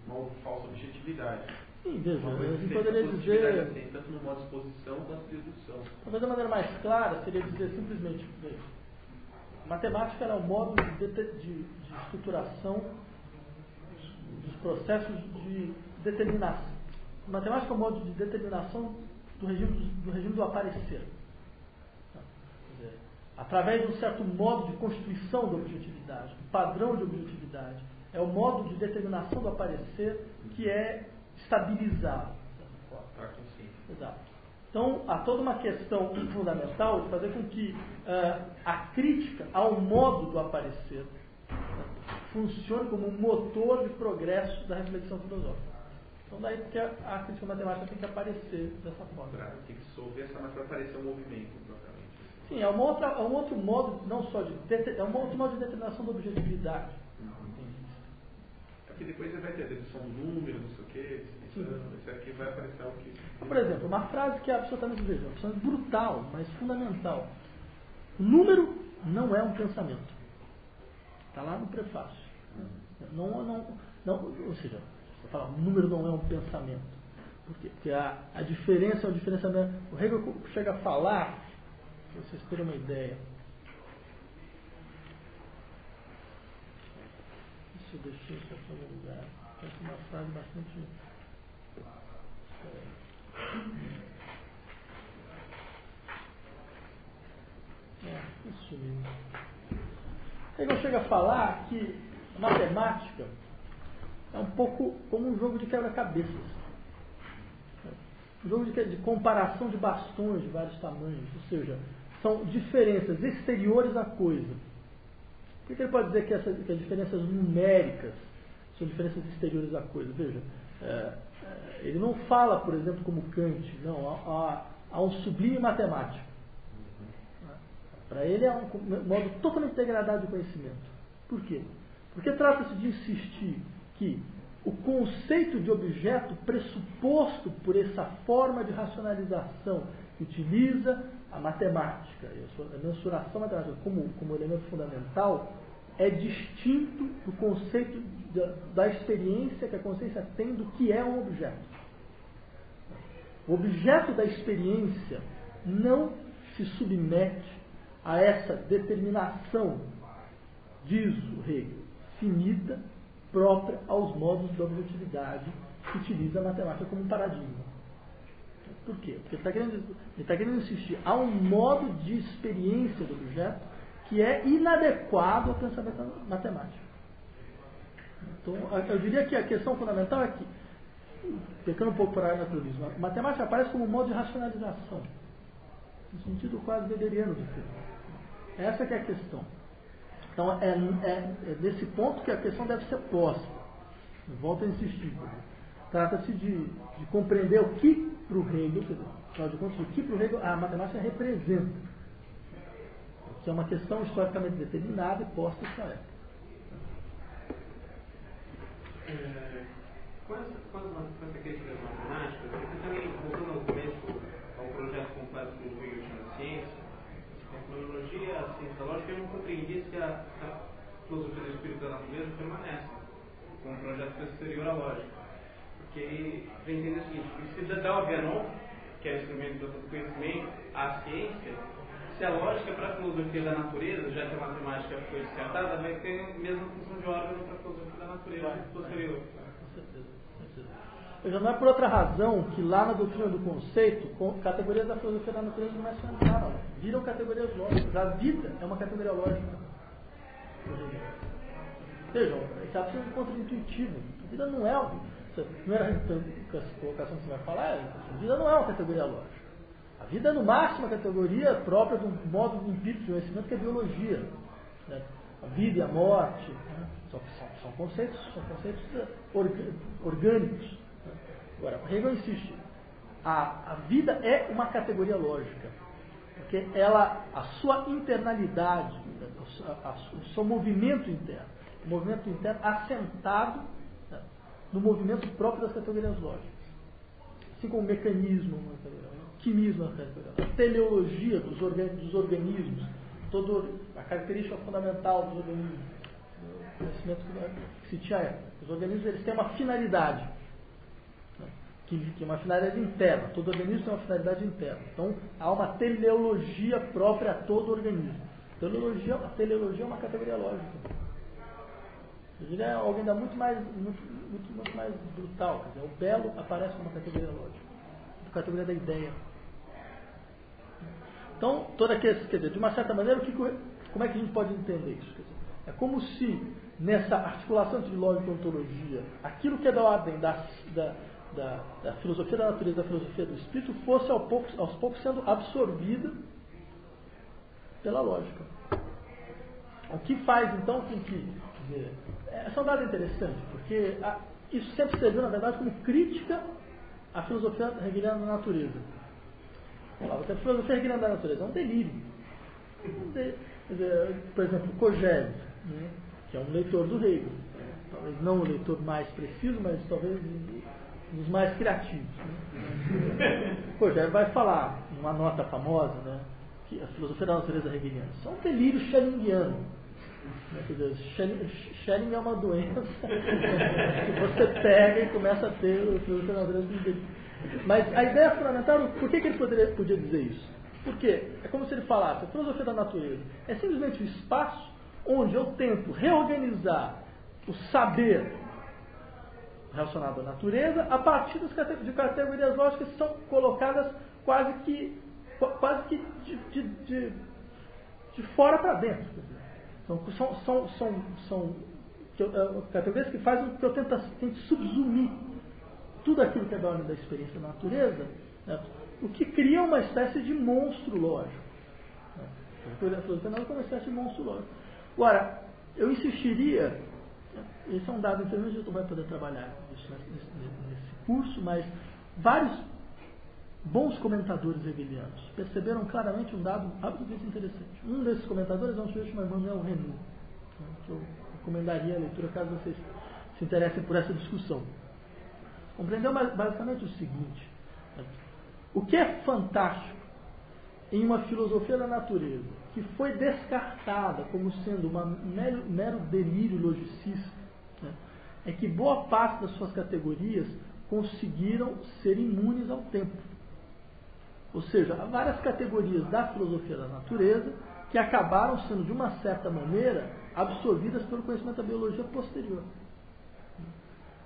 uma falsa objetividade. Sim, veja, eu poderia dizer, assim, tanto no modo de exposição quanto de dedução. Talvez a maneira mais clara seria dizer simplesmente, matemática era o modo de estruturação dos processos de determinação. Matemática é o modo de determinação do regime do aparecer. Quer dizer, através de um certo modo de constituição da objetividade, um padrão de objetividade, É o modo de determinação do aparecer que é estabilizado. Tá consciente. Exato. Então, há toda uma questão fundamental de fazer com que a crítica ao modo do aparecer funcione como um motor de progresso da reflexão filosófica. Então, daí porque a crítica matemática tem que aparecer dessa forma. Tem que dissolver essa máquina para aparecer um movimento, propriamente. Sim, é um outro modo, não só é um outro modo de determinação da objetividade. Aqui depois você vai ter a dedução do número, não sei o quê. Isso aqui vai aparecer algo que... Por exemplo, uma frase que é absolutamente brutal, mas fundamental. O número não é um pensamento. Está lá no prefácio. Ou seja, você fala, o número não é um pensamento. Por quê? Porque a diferença é uma diferença mesmo. O Hegel chega a falar, para vocês terem uma ideia. Deixa eu deixar isso aqui em algum lugar. Essa é uma frase bastante... isso mesmo. Hegel chega a falar que a matemática é um pouco como um jogo de quebra-cabeças. Um jogo de comparação de bastões de vários tamanhos. Ou seja, são diferenças exteriores à coisa. Por que ele pode dizer que as diferenças numéricas são diferenças exteriores à coisa? Veja, ele não fala, por exemplo, como Kant, não, há um sublime matemático. Para ele é um modo totalmente degradado de conhecimento. Por quê? Porque trata-se de insistir que o conceito de objeto pressuposto por essa forma de racionalização que utiliza a matemática, a mensuração matemática como elemento fundamental, é distinto do conceito da experiência que a consciência tem do que é um objeto. O objeto da experiência não se submete a essa determinação, diz o Hegel, finita, própria aos modos de objetividade que utiliza a matemática como um paradigma. Por quê? Porque ele está querendo insistir. Há um modo de experiência do objeto que é inadequado ao pensamento matemático. Então, eu diria que a questão fundamental é que, pecando um pouco para o naturalismo, a matemática aparece como um modo de racionalização, no sentido quase weberiano de ter. Essa que é a questão. Então, é nesse ponto que a questão deve ser posta. Eu volto a insistir. Trata-se de compreender o que para o Hegel, afinal de contas, o que para o Hegel a matemática representa. Que é uma questão historicamente determinada e posta nessa época. Com essa crítica das matemáticas, você também, voltando ao começo, ao projeto completo que o Hegel tinha na ciência, a filologia, a ciência lógica, eu não compreendi se a filosofia do espírito da natureza permanece como um projeto posterior à lógica. Porque vem entender o seguinte, que se dá o Avianon, que é o instrumento do conhecimento, à ciência, se a lógica para a filosofia da natureza, já que a matemática foi descartada, vai ter a mesma função de órgão para a filosofia da natureza posterior. Com certeza. Veja, não é por outra razão que lá na doutrina do conceito, categorias da filosofia da natureza começam a entrar, viram categorias lógicas. A vida é uma categoria lógica. Vejam, isso é absolutamente contra-intuitivo. A vida não é algo. Não era a colocação que você vai falar, a vida não é uma categoria lógica. A vida é no máximo a categoria própria de um modo empírico de conhecimento que é a biologia. Né? A vida e a morte, né? são conceitos orgânicos. Agora, Hegel insiste, a vida é uma categoria lógica, porque a sua internalidade, o seu movimento interno assentado no movimento próprio das categorias lógicas. Assim como o mecanismo, o quimismo, a teleologia dos organismos, a característica fundamental dos organismos, o conhecimento que se tinha os organismos eles têm uma finalidade, que é uma finalidade interna. Todo organismo tem uma finalidade interna. Então, há uma teleologia própria a todo organismo. A teleologia é uma categoria lógica. Eu diria algo ainda muito mais brutal. Quer dizer, o belo aparece como uma categoria lógica, uma categoria da ideia. Então, quer dizer, de uma certa maneira, como é que a gente pode entender isso? Quer dizer, é como se nessa articulação entre lógica e ontologia, aquilo que é da ordem da filosofia da natureza, da filosofia do espírito, fosse aos poucos sendo absorvida pela lógica. O que faz, então, com que... Essa é um dado interessante, porque isso sempre serviu, na verdade, como crítica à filosofia hegeliana da natureza. A filosofia hegeliana da natureza é um delírio. Por exemplo, Kojève, né, que é um leitor do Hegel. Talvez não o leitor mais preciso, mas talvez um dos mais criativos. Né? Kojève vai falar, numa nota famosa, né, que a filosofia da natureza hegeliana é um delírio schellingiano. Quer dizer, Schelling é uma doença que você pega e começa a ter a filosofia da natureza como delírio. Mas a ideia fundamental, por que ele podia dizer isso? Porque é como se ele falasse, a filosofia da natureza é simplesmente o espaço onde eu tento reorganizar o saber relacionado à natureza a partir de categorias lógicas que são colocadas quase que de fora para dentro. São categorias que fazem com que eu tente subsumir tudo aquilo que é da ordem da experiência da natureza, né, o que cria uma espécie de monstro lógico. A filosofia não é uma espécie de monstro lógico. Agora, eu insistiria, esse é um dado interessante, a gente não vai poder trabalhar isso nesse curso, mas vários bons comentadores hegelianos perceberam claramente um dado absolutamente interessante. Um desses comentadores é um sujeito chamado Emmanuel Renou, que eu recomendaria a leitura caso vocês se interessem por essa discussão. Compreendeu basicamente o seguinte: o que é fantástico em uma filosofia da natureza que foi descartada como sendo um mero delírio logicista, né, é que boa parte das suas categorias conseguiram ser imunes ao tempo. Ou seja, há várias categorias da filosofia da natureza que acabaram sendo, de uma certa maneira, absorvidas pelo conhecimento da biologia posterior.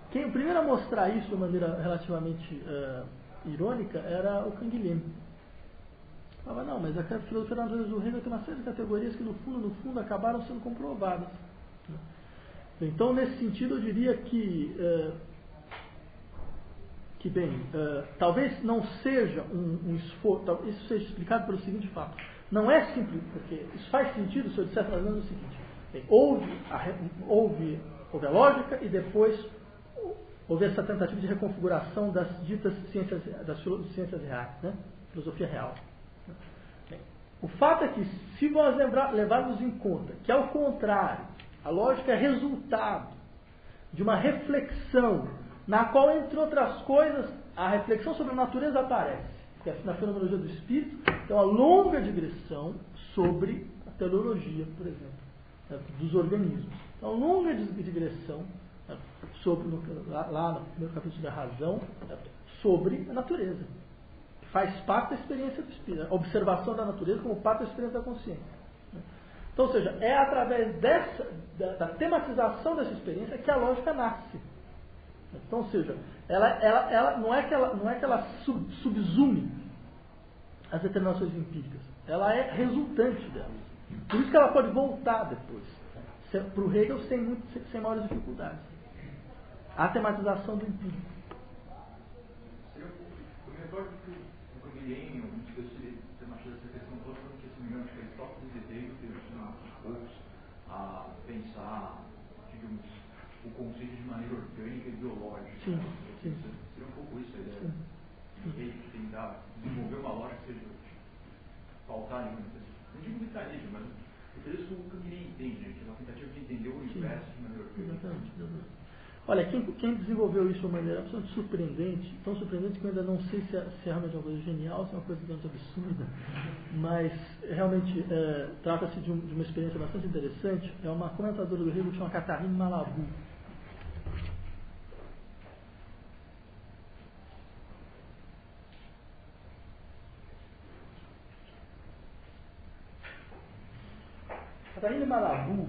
O primeiro a mostrar isso de maneira relativamente irônica era o Canguilhem. Falava, não, mas a filosofia da natureza do Hegel tem uma série de categorias que no fundo acabaram sendo comprovadas. Então, nesse sentido, eu diria que talvez não seja um esforço, isso seja explicado pelo seguinte fato. Não é simples, porque isso faz sentido se eu disser mais ou menos o seguinte: houve a lógica e depois houve essa tentativa de reconfiguração das ditas ciências reais, né? Filosofia real. Bem, o fato é que, se nós levarmos em conta que, ao contrário, a lógica é resultado de uma reflexão na qual, entre outras coisas, a reflexão sobre a natureza aparece, que é na fenomenologia do espírito, tem uma longa digressão sobre a teleologia, por exemplo, dos organismos. Então, uma longa digressão sobre, lá no primeiro capítulo da razão, sobre a natureza, que faz parte da experiência do espírito, a observação da natureza como parte da experiência da consciência. Então, ou seja, é através da tematização dessa experiência que a lógica nasce. Então, ou seja, ela não é que ela subsume as determinações empíricas, ela é resultante delas. Por isso que ela pode voltar depois, para o Hegel sem maiores dificuldades. A tematização do empírico. Eu me recordo que o Canguilhem, muitos textos tematizaram essa questão toda, porque, se não me engano, que Aristóteles e Hegel teve aos poucos a pensar, digamos, o conceito de maneira orgânica e biológica. Sim, sim. Seria um pouco isso a ideia. Hegel tentar desenvolver uma lógica que seja pautar ali, não digo vitalismo, mas o texto que o Canguilhem entende, uma tentativa de entender o universo de maneira orgânica. Exatamente. Olha, quem desenvolveu isso de uma maneira absolutamente surpreendente, tão surpreendente que eu ainda não sei se é realmente uma coisa genial, se é uma coisa realmente absurda, mas realmente trata-se de uma experiência bastante interessante. É uma comentadora do Hegel que chama Catherine Malabou. Catherine Malabou,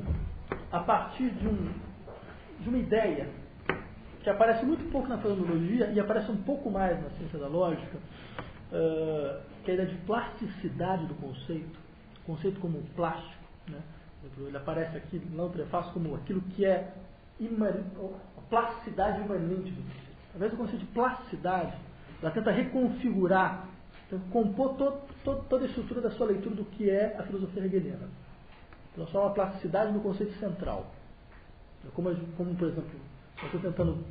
a partir de uma ideia que aparece muito pouco na fenomenologia e aparece um pouco mais na ciência da lógica, que é a ideia de plasticidade do conceito como plástico, né? Ele aparece aqui no prefácio como aquilo que é a plasticidade imanente do conceito. Através do conceito de plasticidade, ela tenta reconfigurar, tenta compor toda a estrutura da sua leitura do que é a filosofia hegeliana. Transforma a plasticidade no conceito central. Como por exemplo, eu estou tentando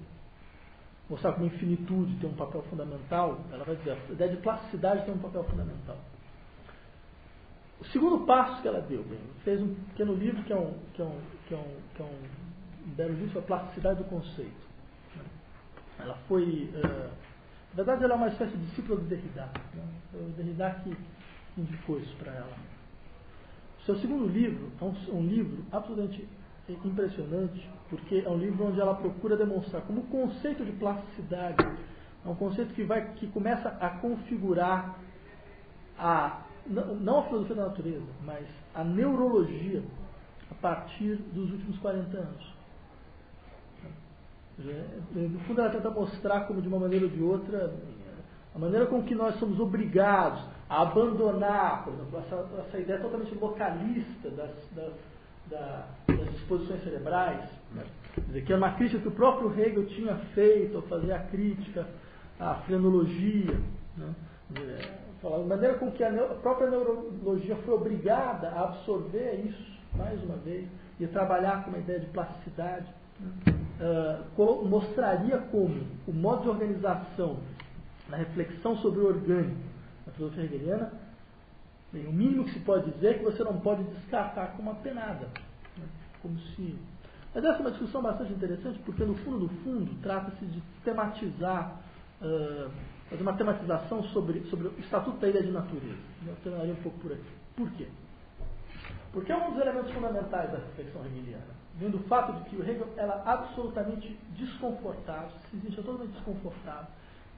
mostrar como a infinitude tem um papel fundamental, ela vai dizer, a ideia de plasticidade tem um papel fundamental. O segundo passo que ela deu, fez um pequeno livro que é um belo livro, a plasticidade do conceito. Ela foi, na verdade ela é uma espécie de discípula do Derrida, né? Foi o Derrida que indicou isso para ela. O seu segundo livro é um livro absolutamente impressionante, porque é um livro onde ela procura demonstrar como o conceito de plasticidade é um conceito que começa a configurar não a filosofia da natureza, mas a neurologia a partir dos últimos 40 anos. No fundo ela tenta mostrar como de uma maneira ou de outra a maneira com que nós somos obrigados a abandonar, por exemplo, essa ideia totalmente localista das disposições cerebrais, né? Quer dizer, que é uma crítica que o próprio Hegel tinha feito ao fazer a crítica à frenologia, né? A maneira com que a própria neurologia foi obrigada a absorver isso, mais uma vez, e trabalhar com uma ideia de plasticidade, mostraria como o modo de organização na reflexão sobre o orgânico na filosofia hegeliana, o mínimo que se pode dizer é que você não pode descartar como uma penada, né? Como se... Mas essa é uma discussão bastante interessante, porque no fundo trata-se de tematizar, fazer uma tematização sobre o estatuto da ideia de natureza. Eu terminaria um pouco por aqui. Por quê? Porque é um dos elementos fundamentais da reflexão hegeliana. Vem do fato de que o Hegel era absolutamente desconfortável, se sentia totalmente desconfortável,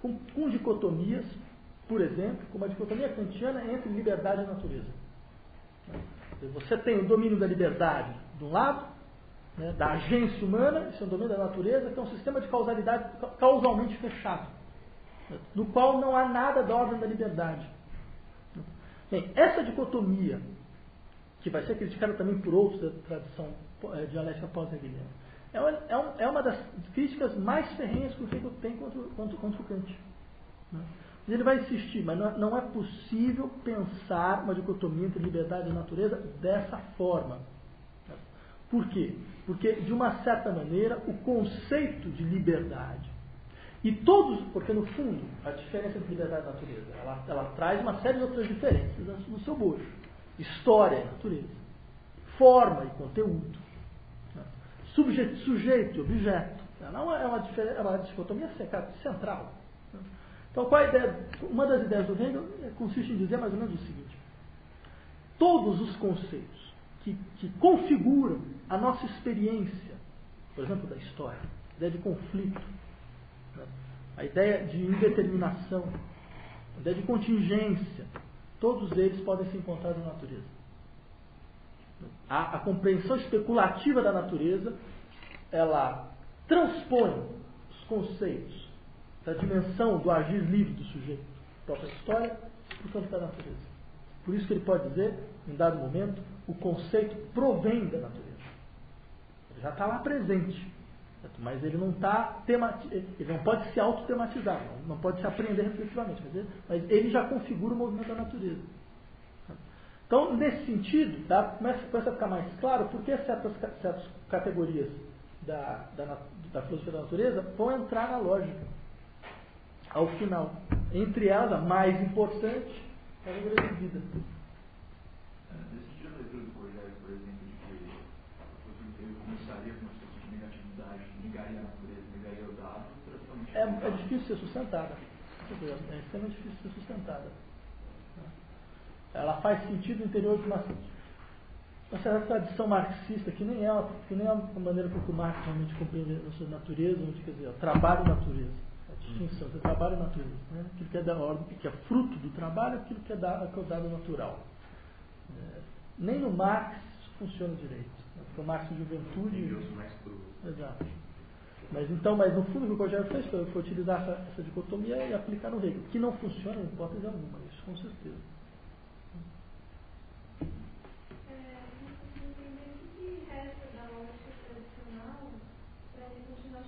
com dicotomias, por exemplo, como a dicotomia kantiana entre liberdade e natureza. Você tem o domínio da liberdade de um lado, né, da agência humana, isso é o domínio da natureza, que é um sistema de causalidade causalmente fechado, no qual não há nada da ordem da liberdade. Bem, essa dicotomia, que vai ser criticada também por outros da tradição dialética pós-hegeliana, é uma das críticas mais ferrenhas que o Hegel tem contra o Kant. Né? Ele vai insistir, mas não é possível pensar uma dicotomia entre liberdade e natureza dessa forma. Por quê? Porque, de uma certa maneira, o conceito de liberdade porque no fundo, a diferença entre liberdade e natureza, ela traz uma série de outras diferenças no seu bojo. História e natureza, forma e conteúdo, né? Sujeito e objeto. Ela é uma dicotomia central. Né? Então, qual a ideia? Uma das ideias do Hegel consiste em dizer mais ou menos o seguinte: todos os conceitos que configuram a nossa experiência, por exemplo, da história, a ideia de conflito, né? A ideia de indeterminação, a ideia de contingência, todos eles podem se encontrar na natureza. A compreensão especulativa da natureza, ela transpõe os conceitos da dimensão do agir livre do sujeito, própria história, para o campo da natureza. Por isso que ele pode dizer, em dado momento, o conceito provém da natureza. Ele já está lá presente, mas ele não ele não pode se autotematizar, não pode se apreender reflexivamente, mas ele já configura o movimento da natureza. Então, nesse sentido, começa a ficar mais claro porque certas categorias da filosofia da natureza vão entrar na lógica ao final. Entre elas, a mais importante é a categoria de vida. Nesse sentido, a leitura do Rogério, por exemplo, de que eu começaria com uma situação de negatividade, negaria a natureza, negaria o dado, é difícil ser sustentada. É extremamente difícil ser sustentada. Ela faz sentido no interior de uma certa tradição marxista, que nem é a maneira como o Marx realmente compreende a sua natureza, onde, quer dizer, trabalho e natureza. A distinção entre trabalho e natureza. Né? Aquilo que é da ordem, que é fruto do trabalho, aquilo que é o dado natural. Nem no Marx isso funciona direito. Porque o Marx de juventude. mais cru. Exato. Mas no fundo o que o Rogério fez foi utilizar essa dicotomia e aplicar no Hegel, que não funciona em hipótese alguma, isso com certeza. Vocês entenderam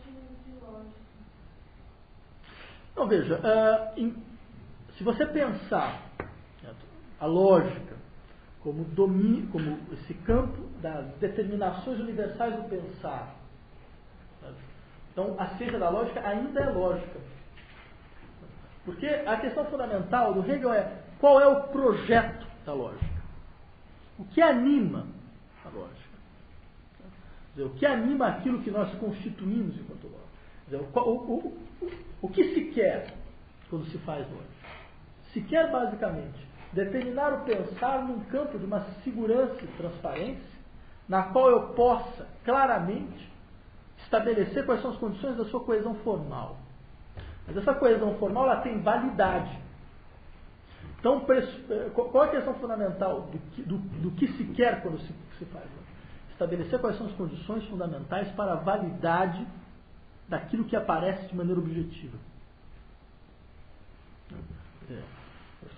de lógica. Então, veja, se você pensar a lógica como esse campo das determinações universais do pensar, então a ciência da lógica ainda é lógica. Porque a questão fundamental do Hegel é qual é o projeto da lógica. O que anima a lógica? Quer dizer, o que anima aquilo que nós constituímos enquanto lógica? Quer dizer, o que se quer quando se faz lógica? Se quer, basicamente, determinar o pensar num campo de uma segurança e transparência, na qual eu possa claramente estabelecer quais são as condições da sua coesão formal. Mas essa coesão formal ela tem validade. Então, qual é a questão fundamental do que se quer quando se faz? Estabelecer quais são as condições fundamentais para a validade daquilo que aparece de maneira objetiva.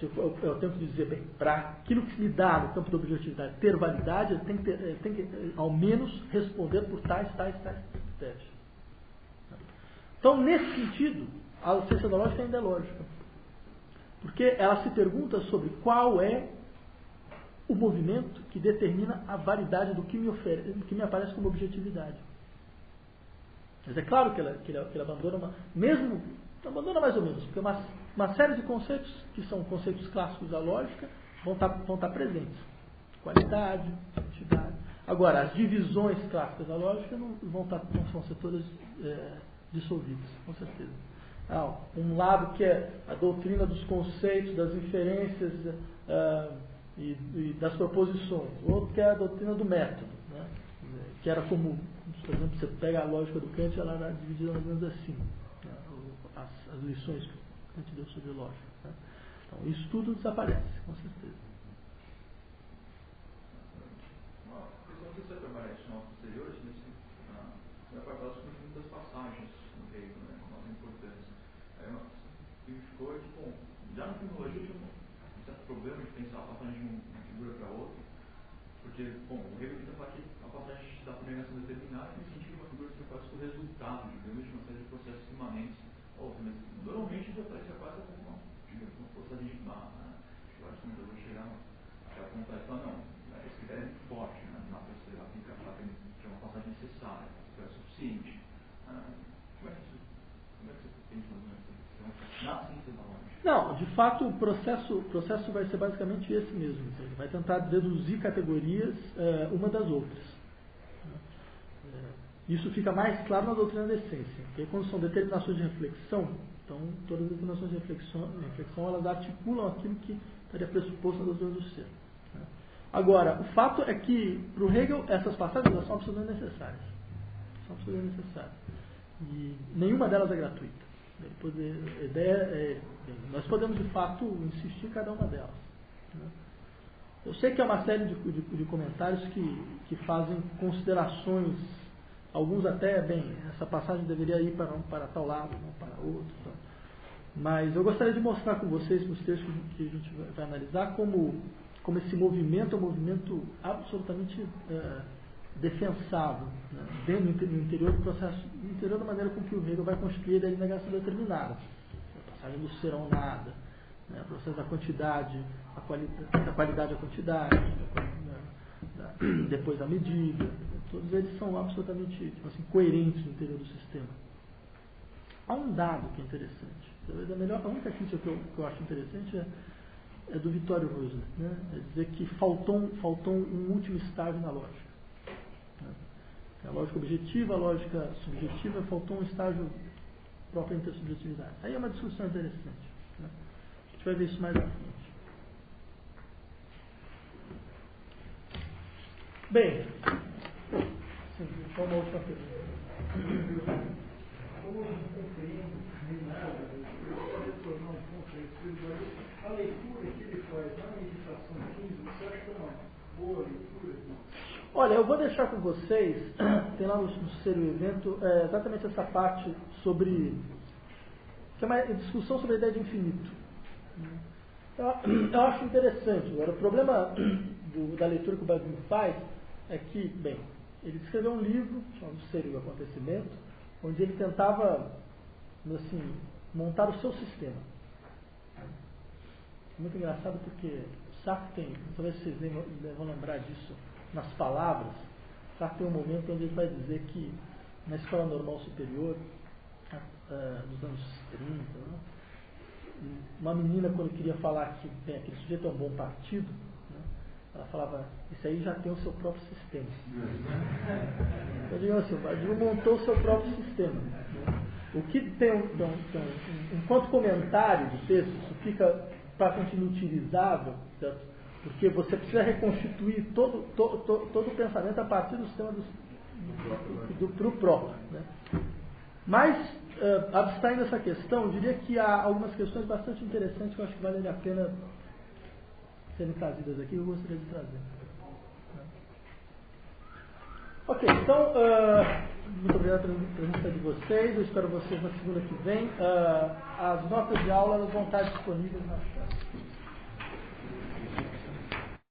Eu tenho que dizer, bem, para aquilo que se me dá no campo da objetividade ter validade, ele tem que ao menos responder por tais critérios. Então, nesse sentido, a ciência da lógica ainda é lógica. Porque ela se pergunta sobre qual é o movimento que determina a validade do que me aparece como objetividade. Mas é claro que ele abandona abandona mais ou menos, porque uma série de conceitos que são conceitos clássicos da lógica vão estar presentes. Qualidade, quantidade. Agora, as divisões clássicas da lógica não vão ser todas dissolvidas, com certeza. Um lado que é a doutrina dos conceitos, das inferências e das proposições. O outro que é a doutrina do método, né? Que era como, por exemplo, você pega a lógica do Kant, ela era dividida mais ou menos assim, né? As lições que Kant deu sobre lógica. Né? Então, isso tudo desaparece, com certeza. Uma questão que você trabalha em aula posterior, você vai falar sobre muitas passagens no Hegel, né, com nossa importância. Ficou que, bom, já na filologia tinha um certo problema de pensar a passagem de uma figura para outra, porque, bom, o Hegel tenta falar que a passagem dá para negação determinada no sentido de uma figura que faz o resultado, digamos, de uma série de processos imanentes a outra, mas normalmente já aparece quase como uma passagem de eu vou chegar a apontar e falar, não, esse critério é muito forte, né? Não dá para você aplicar que é uma passagem necessária, que é suficiente. Como é que você pensa na ciência da lógica? Não, de fato o processo vai ser basicamente esse mesmo. Ele vai tentar deduzir categorias uma das outras. Isso fica mais claro na doutrina da essência, porque quando são determinações de reflexão, então todas as determinações de reflexão elas articulam aquilo que estaria pressuposto na doutrina do ser. Agora, o fato é que para o Hegel essas passagens são absolutamente necessárias. São absolutamente necessárias. E nenhuma delas é gratuita. A ideia é, nós podemos de fato insistir em cada uma delas. Eu sei que há uma série de comentários que fazem considerações, alguns até, essa passagem deveria ir para tal lado, não para outro. Mas eu gostaria de mostrar com vocês, nos textos que a gente vai analisar, como esse movimento é um movimento absolutamente defensável, né? Dentro no interior do processo, no interior da maneira com que o Hegel vai construir a negação determinada, a passagem do ser ao nada, né? O processo da quantidade, da qualidade à quantidade, depois da medida, todos eles são absolutamente coerentes no interior do sistema. Há um dado que é interessante, talvez a única crítica que eu acho interessante é do Vittorio Rosner, né? É dizer que faltou um último estágio na lógica. A lógica objetiva, a lógica subjetiva, faltou um estágio próprio entre a subjetividade. Aí é uma discussão interessante. Né? A gente vai ver isso mais à frente. Bem, só uma última pergunta. Como eu não compreendo nem nada, eu posso tornar um ponto a leitura que ele faz na meditação 15, você acha que é uma boa leitura? Olha, eu vou deixar com vocês, tem lá no ser o evento, exatamente essa parte sobre, que é uma discussão sobre a ideia de infinito. Eu acho interessante. Agora, o problema da leitura que o Bavinck faz é que, bem, ele escreveu um livro chamado Ser e o Acontecimento, onde ele tentava assim, montar o seu sistema. Muito engraçado porque Sartre tem, talvez vocês vão lembrar disso nas palavras. Sartre tem um momento onde ele vai dizer que na escola normal superior, nos anos 30, né, uma menina, quando queria falar que aquele sujeito é um bom partido, né, ela falava, isso aí já tem o seu próprio sistema. Eu digo assim, o Badiou montou o seu próprio sistema. Né? O que tem enquanto comentário do texto, isso fica praticamente inutilizável, certo? Porque você precisa reconstituir todo o pensamento a partir do sistema do próprio. Né? Mas, abstraindo essa questão, eu diria que há algumas questões bastante interessantes que eu acho que valem a pena serem trazidas aqui, eu gostaria de trazer. Ok, então, muito obrigado pela presença de vocês, eu espero vocês na segunda que vem. As notas de aula vão estar disponíveis na